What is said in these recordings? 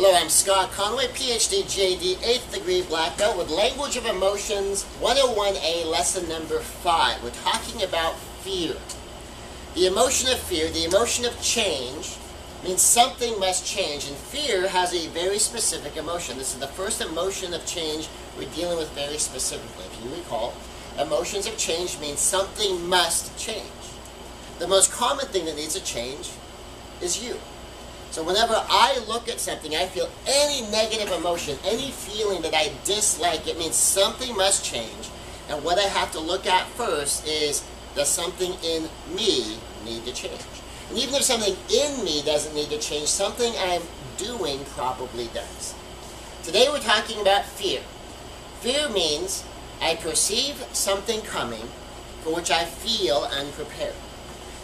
Hello, I'm Scot Conway, Ph.D, J.D, 8th degree black belt with Language of Emotions 101a, lesson number 5. We're talking about fear. The emotion of fear, the emotion of change, means something must change, and fear has a very specific emotion. This is the first emotion of change we're dealing with very specifically. If you recall, emotions of change means something must change. The most common thing that needs a change is you. So whenever I look at something, I feel any negative emotion, any feeling that I dislike, it means something must change. And what I have to look at first is, does something in me need to change? And even if something in me doesn't need to change, something I'm doing probably does. Today we're talking about fear. Fear means I perceive something coming for which I feel unprepared.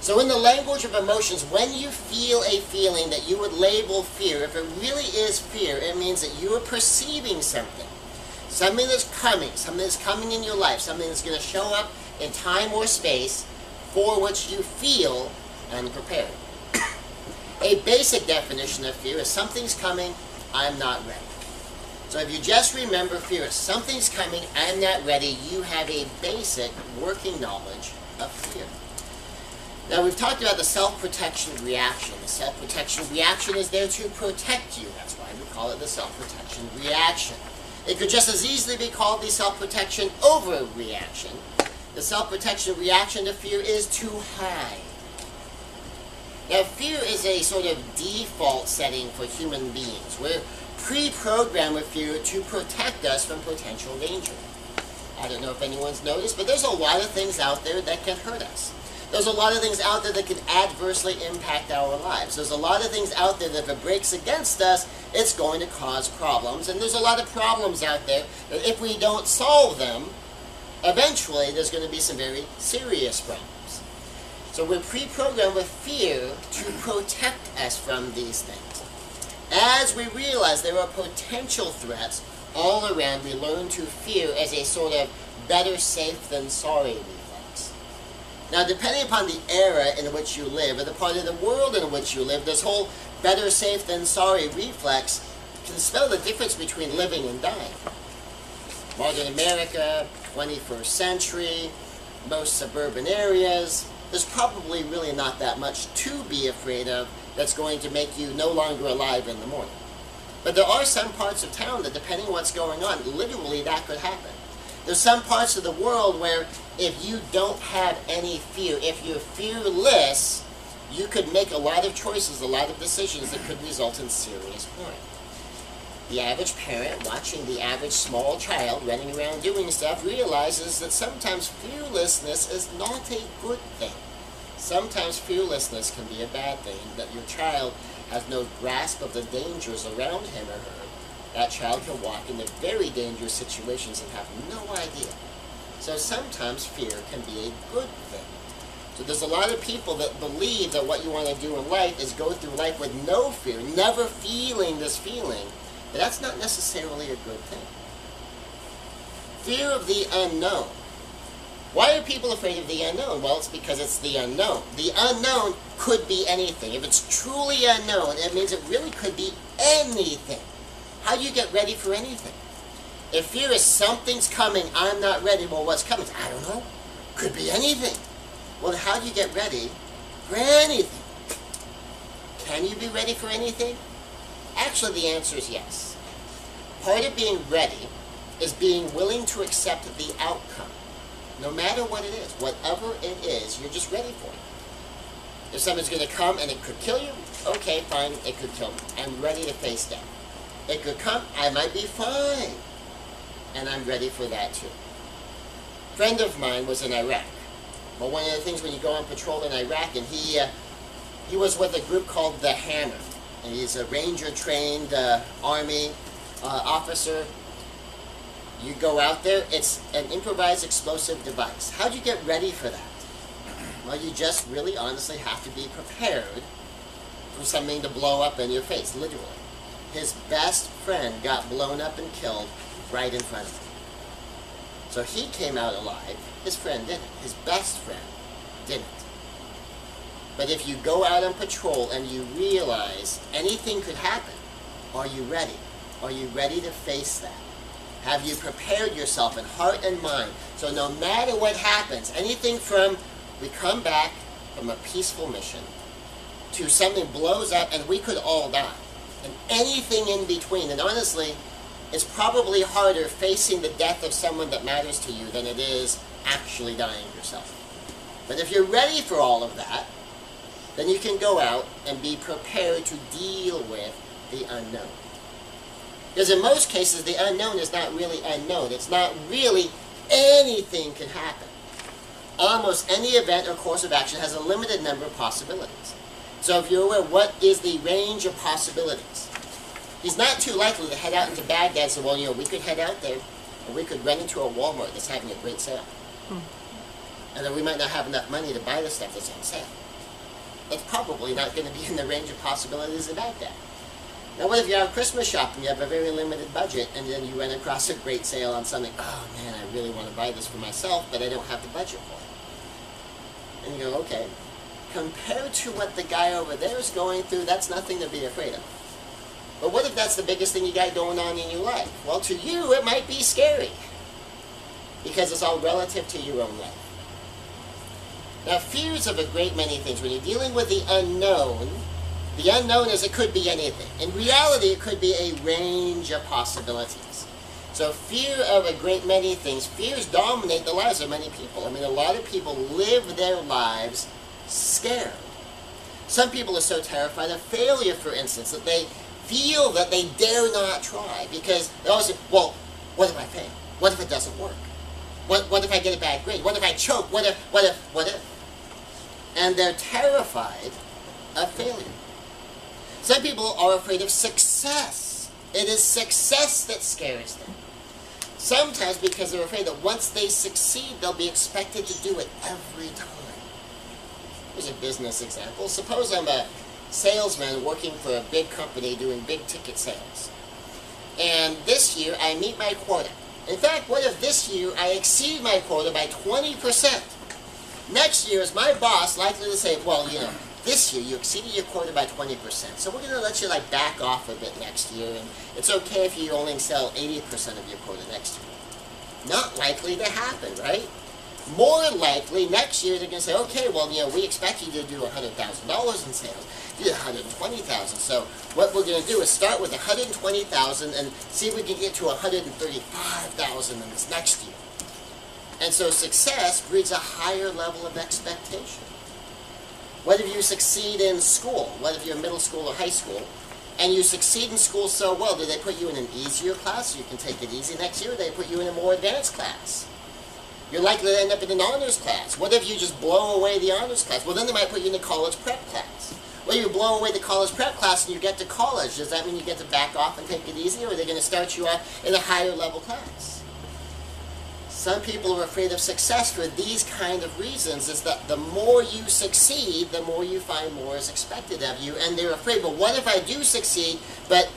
So in the language of emotions, when you feel a feeling that you would label fear, if it really is fear, it means that you are perceiving something. Something that's coming in your life, something that's going to show up in time or space for which you feel unprepared. A basic definition of fear is something's coming, I'm not ready. So if you just remember fear, something's coming, I'm not ready, you have a basic working knowledge of fear. Now, we've talked about the self-protection reaction. The self-protection reaction is there to protect you. That's why we call it the self-protection reaction. It could just as easily be called the self-protection overreaction. The self-protection reaction to fear is to hide. Now, fear is a sort of default setting for human beings. We're pre-programmed with fear to protect us from potential danger. I don't know if anyone's noticed, but there's a lot of things out there that can hurt us. There's a lot of things out there that can adversely impact our lives. There's a lot of things out there that if it breaks against us, it's going to cause problems. And there's a lot of problems out there that if we don't solve them, eventually there's going to be some very serious problems. So we're pre-programmed with fear to protect us from these things. As we realize there are potential threats all around, we learn to fear as a sort of better safe than sorry reflex. Now, depending upon the era in which you live, or the part of the world in which you live, this whole better safe than sorry reflex can spell the difference between living and dying. Modern America, 21st century, most suburban areas, there's probably really not that much to be afraid of that's going to make you no longer alive in the morning. But there are some parts of town that, depending on what's going on, literally that could happen. There's some parts of the world where if you don't have any fear, if you're fearless, you could make a lot of choices, a lot of decisions that could result in serious harm. The average parent watching the average small child running around doing stuff realizes that sometimes fearlessness is not a good thing. Sometimes fearlessness can be a bad thing, that your child has no grasp of the dangers around him or her. That child can walk into very dangerous situations and have no idea. So sometimes fear can be a good thing. So there's a lot of people that believe that what you want to do in life is go through life with no fear, never feeling this feeling, but that's not necessarily a good thing. Fear of the unknown. Why are people afraid of the unknown? Well, it's because it's the unknown. The unknown could be anything. If it's truly unknown, it means it really could be anything. How do you get ready for anything? If fear is something's coming, I'm not ready, well, what's coming? I don't know. Could be anything. Well, how do you get ready for anything? Can you be ready for anything? Actually, the answer is yes. Part of being ready is being willing to accept the outcome. No matter what it is, whatever it is, you're just ready for it. If something's going to come and it could kill you, okay, fine, it could kill me. I'm ready to face death. It could come, I might be fine. And I'm ready for that too. A friend of mine was in Iraq. Well, one of the things when you go on patrol in Iraq, and he was with a group called the Hammer. And he's a ranger-trained Army officer. You go out there, it's an improvised explosive device. How do you get ready for that? Well, you just really honestly have to be prepared for something to blow up in your face, literally. His best friend got blown up and killed right in front of him. So he came out alive. His friend didn't. His best friend didn't. But if you go out on patrol and you realize anything could happen, Are you ready? Are you ready to face that? Have you prepared yourself in heart and mind? So no matter what happens, anything from we come back from a peaceful mission to something blows up and we could all die, and anything in between. And honestly, it's probably harder facing the death of someone that matters to you than it is actually dying yourself. But if you're ready for all of that, then you can go out and be prepared to deal with the unknown. Because in most cases, the unknown is not really unknown. It's not really anything can happen. Almost any event or course of action has a limited number of possibilities. So if you're aware, what is the range of possibilities? He's not too likely to head out into Baghdad and say, well, you know, we could head out there, or we could run into a Walmart that's having a great sale. And then we might not have enough money to buy the stuff that's on sale. That's probably not going to be in the range of possibilities of Baghdad. Now what if you're out Christmas shopping, you have a very limited budget, and then you run across a great sale on something, oh man, I really want to buy this for myself, but I don't have the budget for it. And you go, okay, compared to what the guy over there is going through, that's nothing to be afraid of. But what if that's the biggest thing you got going on in your life? Well, to you, it might be scary, because it's all relative to your own life. Now, fears of a great many things. When you're dealing with the unknown is it could be anything. In reality, it could be a range of possibilities. So fear of a great many things, fears dominate the lives of many people. I mean, a lot of people live their lives scared. Some people are so terrified of failure, for instance, that they feel that they dare not try, because they always say, well, what if I fail? What if it doesn't work? What if I get a bad grade? What if I choke? What if? And they're terrified of failure. Some people are afraid of success. It is success that scares them. Sometimes because they're afraid that once they succeed, they'll be expected to do it every time. Here's a business example. Suppose I'm a salesman working for a big company doing big ticket sales. And this year I meet my quota. In fact, what if this year I exceed my quota by 20%? Next year is my boss likely to say, well, you know, this year you exceeded your quota by 20%, so we're going to let you like back off a bit next year, and it's okay if you only sell 80% of your quota next year. Not likely to happen, right? More likely, next year they're going to say, okay, well, you know, we expect you to do $100,000 in sales. You did $120,000, so what we're going to do is start with $120,000 and see if we can get to $135,000 in this next year. And so success breeds a higher level of expectation. What if you succeed in school? What if you're in middle school or high school, and you succeed in school so well? Do they put you in an easier class so you can take it easy next year, or do they put you in a more advanced class? You're likely to end up in an honors class. What if you just blow away the honors class? Well, then they might put you in a college prep class. Well, you blow away the college prep class and you get to college. Does that mean you get to back off and take it easy, or are they going to start you off in a higher level class? Some people are afraid of success for these kind of reasons, is that the more you succeed, the more you find more is expected of you, and they're afraid, well, what if I do succeed, but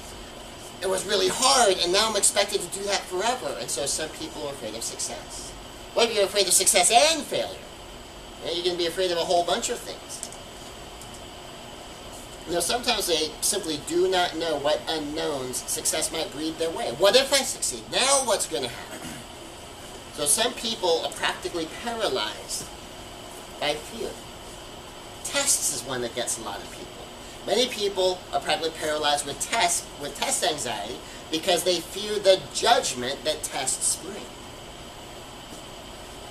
it was really hard, and now I'm expected to do that forever? And so some people are afraid of success. What if you're afraid of success and failure? And you're going to be afraid of a whole bunch of things. You know, sometimes they simply do not know what unknowns success might breed their way. What if I succeed? Now what's going to happen? So some people are practically paralyzed by fear. Tests is one that gets a lot of people. Many people are practically paralyzed with test anxiety because they fear the judgment that tests bring.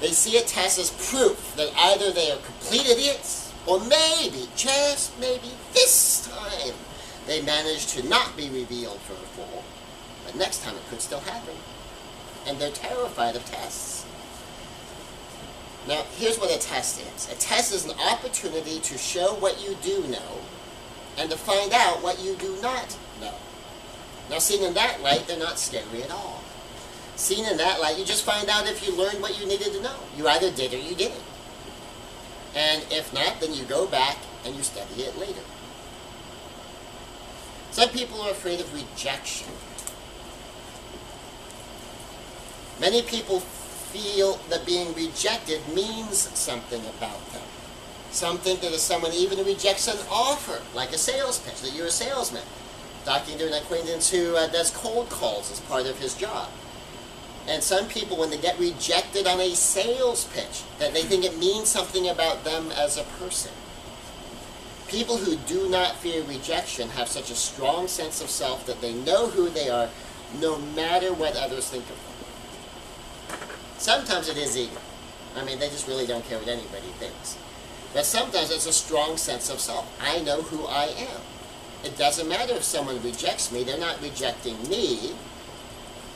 They see a test as proof that either they are complete idiots, or maybe, just maybe, this time they managed to not be revealed for a fool. But next time it could still happen. And they're terrified of tests. Now, here's what a test is. A test is an opportunity to show what you do know and to find out what you do not know. Now, seen in that light, they're not scary at all. Seen in that light, you just find out if you learned what you needed to know. You either did or you didn't. And if not, then you go back and you study it later. Some people are afraid of rejection. Many people feel that being rejected means something about them. Some think that if someone even rejects an offer, like a sales pitch, that you're a salesman. talking to an acquaintance who does cold calls as part of his job. And some people, when they get rejected on a sales pitch, that they think it means something about them as a person. People who do not fear rejection have such a strong sense of self that they know who they are, no matter what others think of them. Sometimes it is ego. I mean, they just really don't care what anybody thinks. But sometimes it's a strong sense of self. I know who I am. It doesn't matter if someone rejects me. They're not rejecting me.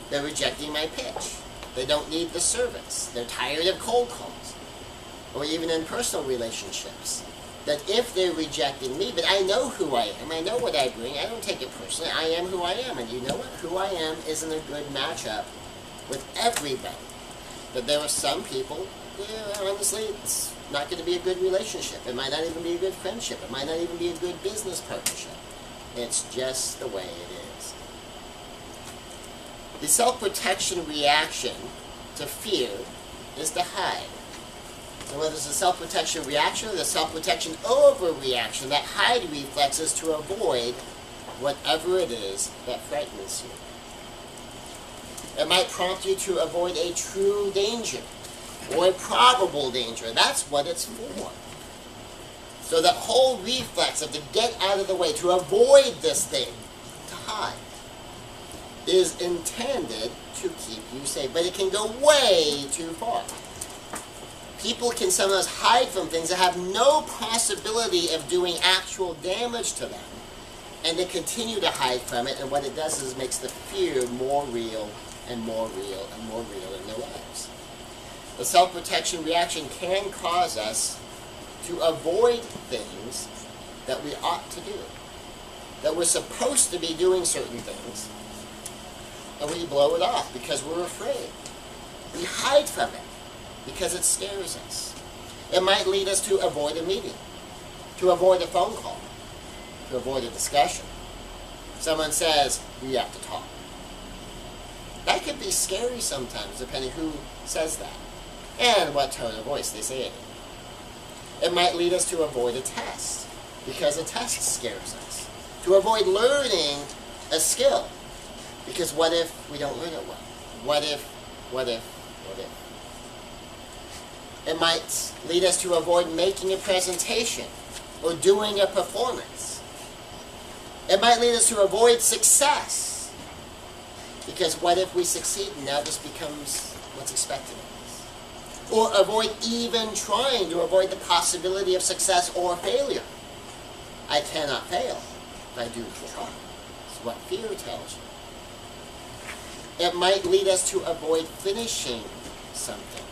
They're rejecting my pitch. They don't need the service. They're tired of cold calls. Or even in personal relationships. That if they're rejecting me, but I know who I am, I know what I bring, I don't take it personally, I am who I am. And you know what? Who I am isn't a good matchup with everybody. But there are some people, honestly, it's not going to be a good relationship. It might not even be a good friendship. It might not even be a good business partnership. It's just the way it is. The self-protection reaction to fear is to hide. So whether it's a self-protection reaction or the self-protection overreaction, that hide reflex is to avoid whatever it is that frightens you. It might prompt you to avoid a true danger or a probable danger. That's what it's for. So that whole reflex of to get out of the way, to avoid this thing, to hide, is intended to keep you safe. But it can go way too far. People can sometimes hide from things that have no possibility of doing actual damage to them. And they continue to hide from it, and what it does is makes the fear more real and more real and more real in their lives. The self-protection reaction can cause us to avoid things that we ought to do. That we're supposed to be doing certain things, and we blow it off because we're afraid. We hide from it because it scares us. It might lead us to avoid a meeting, to avoid a phone call, to avoid a discussion. Someone says, we have to talk. That could be scary sometimes, depending who says that and what tone of voice they say it in. It might lead us to avoid a test, because a test scares us. To avoid learning a skill, because what if we don't learn it well? What if? It might lead us to avoid making a presentation or doing a performance. It might lead us to avoid success, because what if we succeed and now this becomes what's expected of us? Or avoid even trying, to avoid the possibility of success or failure. I cannot fail if I do try. It's what fear tells you. It might lead us to avoid finishing something.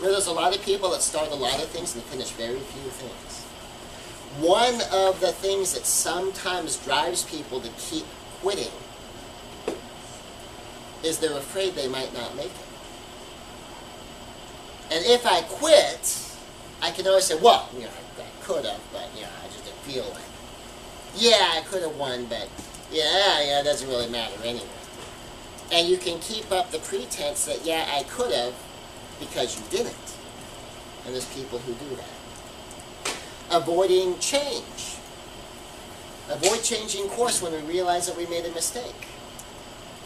There's a lot of people that start a lot of things and finish very few things. One of the things that sometimes drives people to keep quitting is they're afraid they might not make it. And if I quit, I can always say, well, I could have, but I just didn't feel like it. Yeah, I could have won, but it doesn't really matter anyway. And you can keep up the pretense that, I could have, because you didn't. And there's people who do that. Avoiding change. Avoid changing course when we realize that we made a mistake.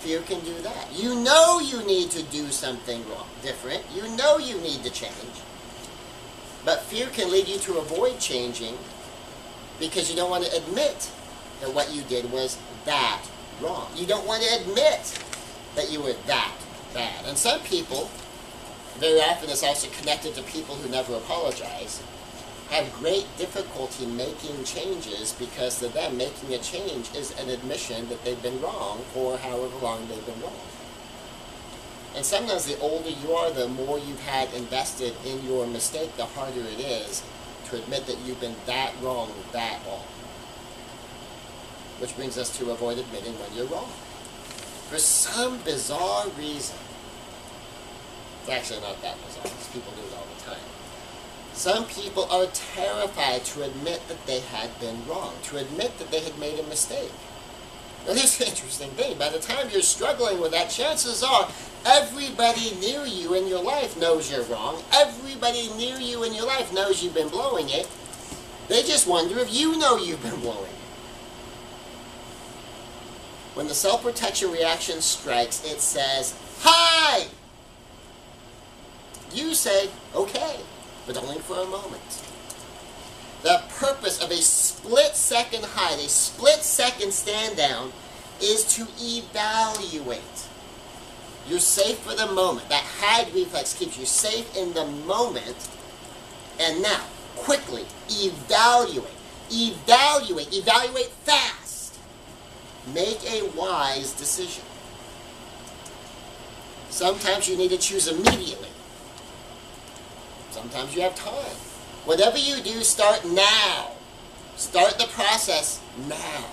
Fear can do that. You know you need to do something wrong, different. You know you need to change. But fear can lead you to avoid changing because you don't want to admit that what you did was that wrong. You don't want to admit that you were that bad. And some people, very often it's also connected to people who never apologize, have great difficulty making changes because to them making a change is an admission that they've been wrong for however long they've been wrong. And sometimes the older you are, the more you've had invested in your mistake, the harder it is to admit that you've been that wrong that long. Which brings us to avoid admitting when you're wrong. For some bizarre reason, it's actually not that bizarre, because people do it all the time. Some people are terrified to admit that they had been wrong, to admit that they had made a mistake. Now here's the interesting thing, by the time you're struggling with that, chances are everybody near you in your life knows you're wrong. Everybody near you in your life knows you've been blowing it. They just wonder if you know you've been blowing it. When the self-protection reaction strikes, it says, "Hide!" You say, "Okay," but only for a moment. The purpose of a split-second hide, a split-second stand down, is to evaluate. You're safe for the moment. That hide reflex keeps you safe in the moment. And now, quickly, evaluate. Evaluate fast. Make a wise decision. Sometimes you need to choose immediately. Sometimes you have time. Whatever you do, start now. Start the process now.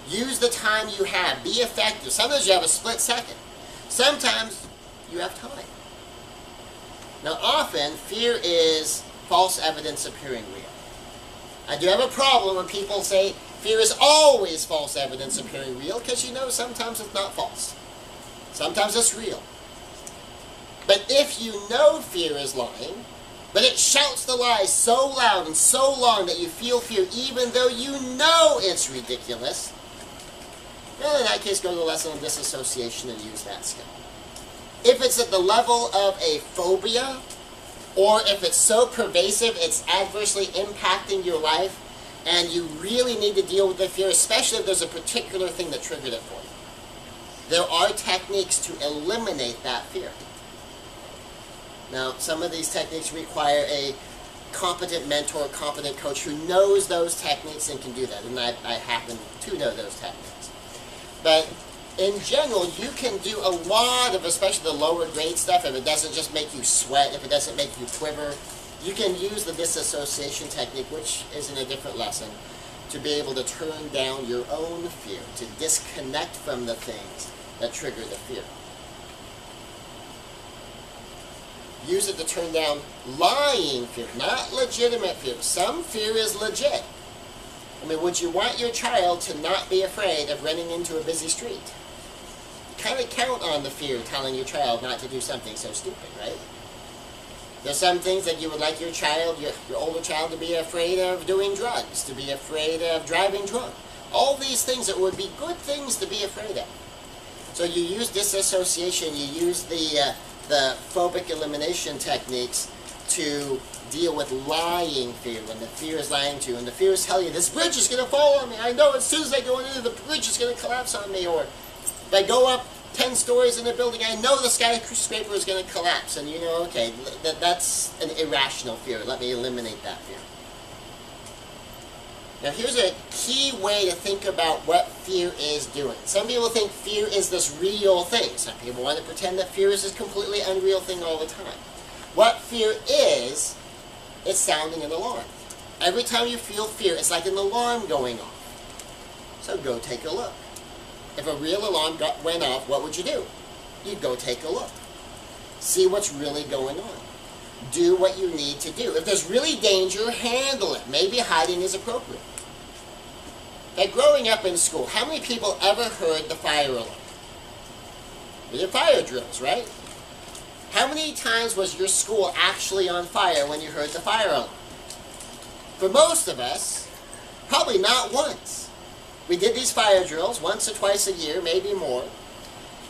Use the time you have. Be effective. Sometimes you have a split second. Sometimes you have time. Now, often, fear is false evidence appearing real. I do have a problem when people say fear is always false evidence appearing real, because you know sometimes it's not false. Sometimes it's real. But if you know fear is lying, but it shouts the lies so loud and so long that you feel fear even though you know it's ridiculous, well, in that case, go to the lesson on disassociation and use that skill. If it's at the level of a phobia, or if it's so pervasive it's adversely impacting your life, and you really need to deal with the fear, especially if there's a particular thing that triggered it for you, there are techniques to eliminate that fear. Now, some of these techniques require a competent mentor, competent coach who knows those techniques and can do that, and I happen to know those techniques. But in general, you can do a lot of, especially the lower grade stuff, if it doesn't just make you sweat, if it doesn't make you quiver, you can use the disassociation technique, which is in a different lesson, to be able to turn down your own fear, to disconnect from the things that trigger the fear. Use it to turn down lying fear, not legitimate fear. Some fear is legit. I mean, would you want your child to not be afraid of running into a busy street? You kind of count on the fear telling your child not to do something so stupid, right? There's some things that you would like your child, your older child, to be afraid of doing drugs, to be afraid of driving drunk. All these things that would be good things to be afraid of. So you use disassociation, you use the phobic elimination techniques to deal with lying fear, when the fear is lying to you, and the fear is telling you, this bridge is going to fall on me. I know as soon as I go into the bridge, it's going to collapse on me. Or if I go up 10 stories in a building, I know the skyscraper is going to collapse. And you know, okay, that's an irrational fear. Let me eliminate that fear. Now here's a key way to think about what fear is doing. Some people think fear is this real thing. Some people want to pretend that fear is this completely unreal thing all the time. What fear is, it's sounding an alarm. Every time you feel fear, it's like an alarm going off. So go take a look. If a real alarm went off, what would you do? You'd go take a look. See what's really going on. Do what you need to do. If there's really danger, handle it. Maybe hiding is appropriate. Like growing up in school, how many people ever heard the fire alarm? We did fire drills, right? How many times was your school actually on fire when you heard the fire alarm? For most of us, probably not once. We did these fire drills once or twice a year, maybe more.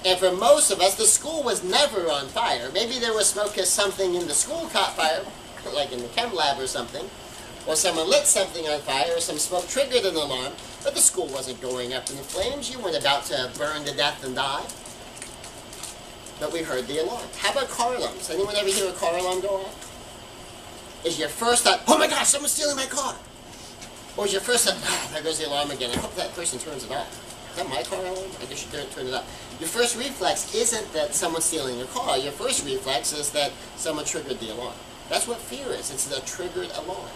And for most of us, the school was never on fire. Maybe there was smoke because something in the school caught fire, like in the chem lab or something, or someone lit something on fire, or some smoke triggered an alarm, but the school wasn't going up in flames. You weren't about to burn to death and die. But we heard the alarm. How about car alarms? Anyone ever hear a car alarm go off? Is your first thought, oh my gosh, someone's stealing my car? Or is your first thought, there goes the alarm again, I hope that person turns it off. Is that my car alarm? I guess you turn it off. Your first reflex isn't that someone's stealing your car. Your first reflex is that someone triggered the alarm. That's what fear is. It's the triggered alarm.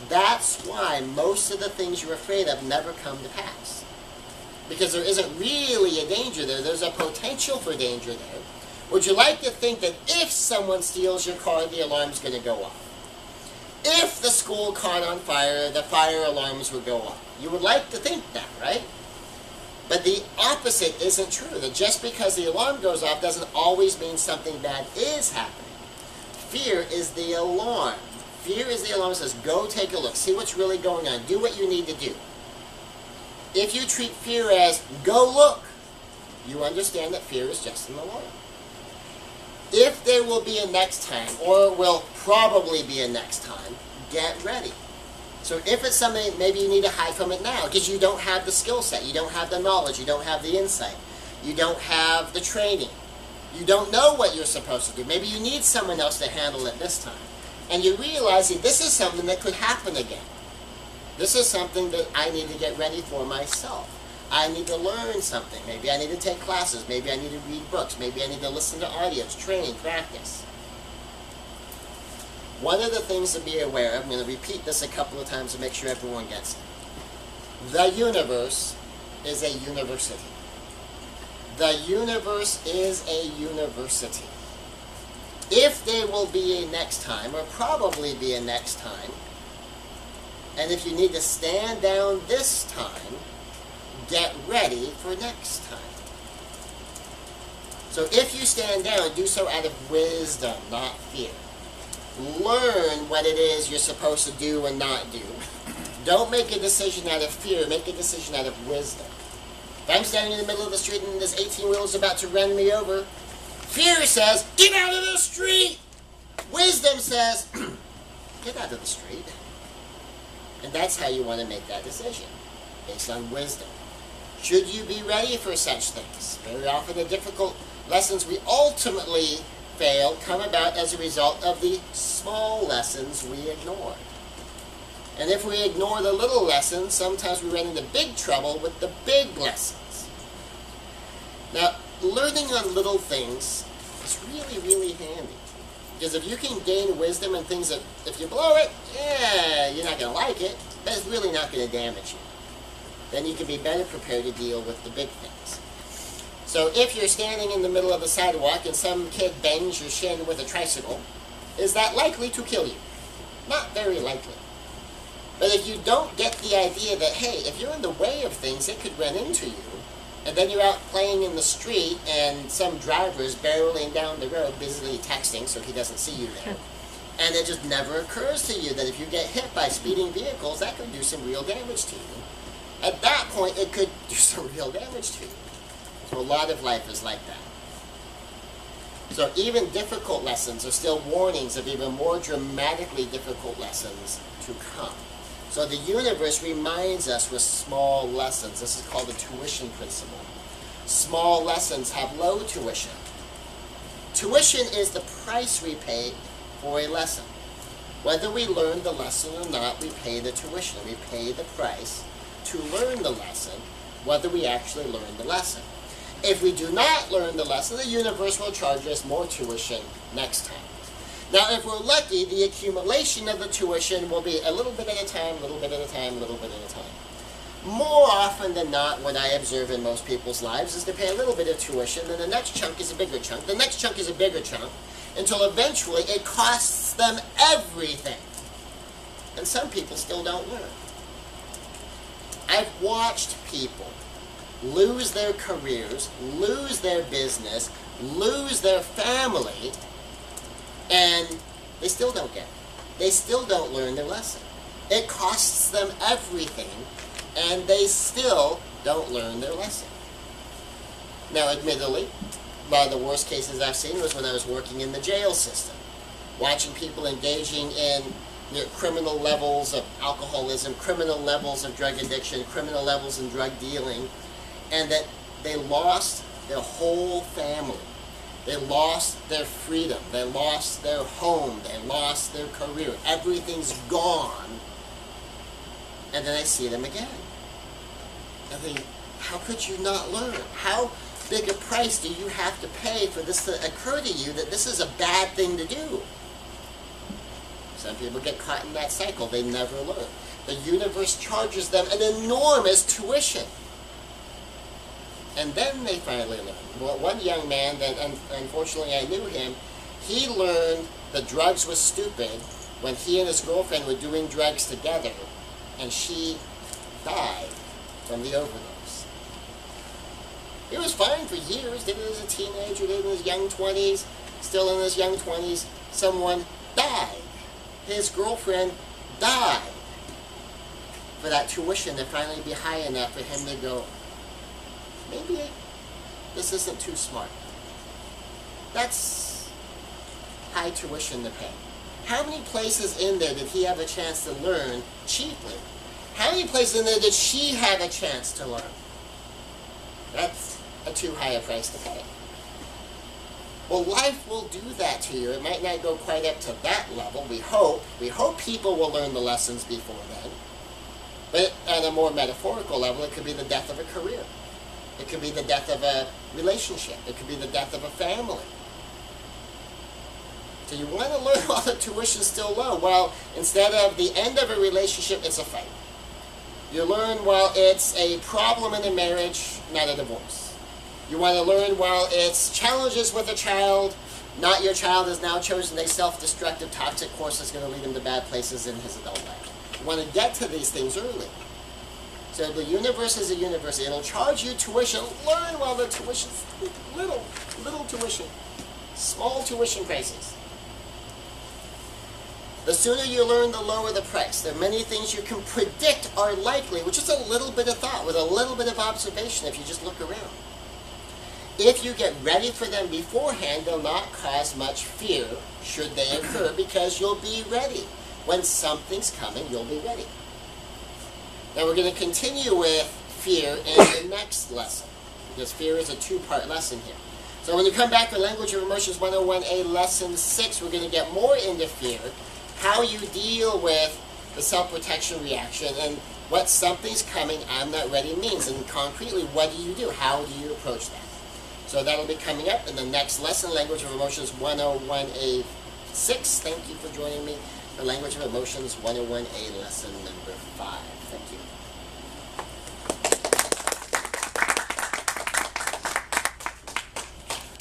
That's why most of the things you're afraid of never come to pass. Because there isn't really a danger there. There's a potential for danger there. Would you like to think that if someone steals your car, the alarm's going to go off? If the school caught on fire, the fire alarms would go off. You would like to think that, right? But the opposite isn't true. That just because the alarm goes off doesn't always mean something bad is happening. Fear is the alarm. Fear is the alarm that says, go take a look. See what's really going on. Do what you need to do. If you treat fear as, go look, you understand that fear is just an alarm. If there will be a next time, or will probably be a next time, get ready. So if it's something, maybe you need to hide from it now, because you don't have the skill set, you don't have the knowledge, you don't have the insight, you don't have the training, you don't know what you're supposed to do. Maybe you need someone else to handle it this time. And you're realizing this is something that could happen again. This is something that I need to get ready for myself. I need to learn something. Maybe I need to take classes. Maybe I need to read books. Maybe I need to listen to audios, train, practice. One of the things to be aware of, I'm going to repeat this a couple of times to make sure everyone gets it. The universe is a university. The universe is a university. If there will be a next time, or probably be a next time, and if you need to stand down this time, get ready for next time. So if you stand down, do so out of wisdom, not fear. Learn what it is you're supposed to do and not do. Don't make a decision out of fear, make a decision out of wisdom. If I'm standing in the middle of the street and this 18-wheeler is about to run me over, fear says, get out of the street! Wisdom says, get out of the street. And that's how you want to make that decision, based on wisdom. Should you be ready for such things? Very often the difficult lessons we ultimately fail come about as a result of the small lessons we ignore. And if we ignore the little lessons, sometimes we run into big trouble with the big lessons. Now, learning on little things is really, really handy. Because if you can gain wisdom in things that, if you blow it, yeah, you're not going to like it, but it's really not going to damage you. Then you can be better prepared to deal with the big things. So if you're standing in the middle of the sidewalk and some kid bangs your shin with a tricycle, is that likely to kill you? Not very likely. But if you don't get the idea that, hey, if you're in the way of things, it could run into you, and then you're out playing in the street and some driver is barreling down the road busily texting so he doesn't see you there, and it just never occurs to you that if you get hit by speeding vehicles, that could do some real damage to you. At that point, it could do some real damage to you. So a lot of life is like that. So even difficult lessons are still warnings of even more dramatically difficult lessons to come. So the universe reminds us with small lessons. This is called the tuition principle. Small lessons have low tuition. Tuition is the price we pay for a lesson. Whether we learn the lesson or not, we pay the tuition. We pay the price to learn the lesson, whether we actually learn the lesson. If we do not learn the lesson, the universe will charge us more tuition next time. Now, if we're lucky, the accumulation of the tuition will be a little bit at a time, a little bit at a time, a little bit at a time. More often than not, what I observe in most people's lives is they pay a little bit of tuition, then the next chunk is a bigger chunk, the next chunk is a bigger chunk, until eventually it costs them everything. And some people still don't learn. I've watched people lose their careers, lose their business, lose their family, and they still don't get it. They still don't learn their lesson. It costs them everything, and they still don't learn their lesson. Now, admittedly, one of the worst cases I've seen was when I was working in the jail system, watching people engaging in criminal levels of alcoholism, criminal levels of drug addiction, criminal levels in drug dealing, and that they lost their whole family. They lost their freedom. They lost their home. They lost their career. Everything's gone. And then I see them again. I think, how could you not learn? How big a price do you have to pay for this to occur to you that this is a bad thing to do? Some people get caught in that cycle. They never learn. The universe charges them an enormous tuition. And then they finally learn. Well, one young man, that unfortunately I knew him, he learned that drugs was stupid when he and his girlfriend were doing drugs together, and she died from the overdose. He was fine for years, did it as a teenager, did it in his young 20s, still in his young 20s, someone died. His girlfriend died. for that tuition to finally be high enough for him to go, maybe this isn't too smart. That's high tuition to pay. How many places in there did he have a chance to learn cheaply? How many places in there did she have a chance to learn? That's a too high a price to pay. Well, life will do that to you. It might not go quite up to that level, we hope. We hope people will learn the lessons before then. But on a more metaphorical level, it could be the death of a career. It could be the death of a relationship. It could be the death of a family. So you want to learn while the tuition's still low. Well, instead of the end of a relationship, it's a fight. You learn while it's a problem in a marriage, not a divorce. You want to learn while it's challenges with a child, not your child has now chosen a self-destructive, toxic course that's going to lead him to bad places in his adult life. You want to get to these things early. So the universe is a university. It'll charge you tuition. Learn while the tuition's little tuition. Small tuition prices. The sooner you learn, the lower the price. There are many things you can predict are likely, with just a little bit of thought, with a little bit of observation if you just look around. If you get ready for them beforehand, they'll not cause much fear should they occur, because you'll be ready. When something's coming, you'll be ready. Now we're going to continue with fear in the next lesson, because fear is a two-part lesson here. So when you come back to Language of Emotions 101a Lesson 6, we're going to get more into fear, how you deal with the self-protection reaction, and what something's coming, I'm not ready means, and concretely, what do you do? How do you approach that? So that'll be coming up in the next lesson, Language of Emotions 101a 6. Thank you for joining me for Language of Emotions 101a Lesson number 5. Thank you.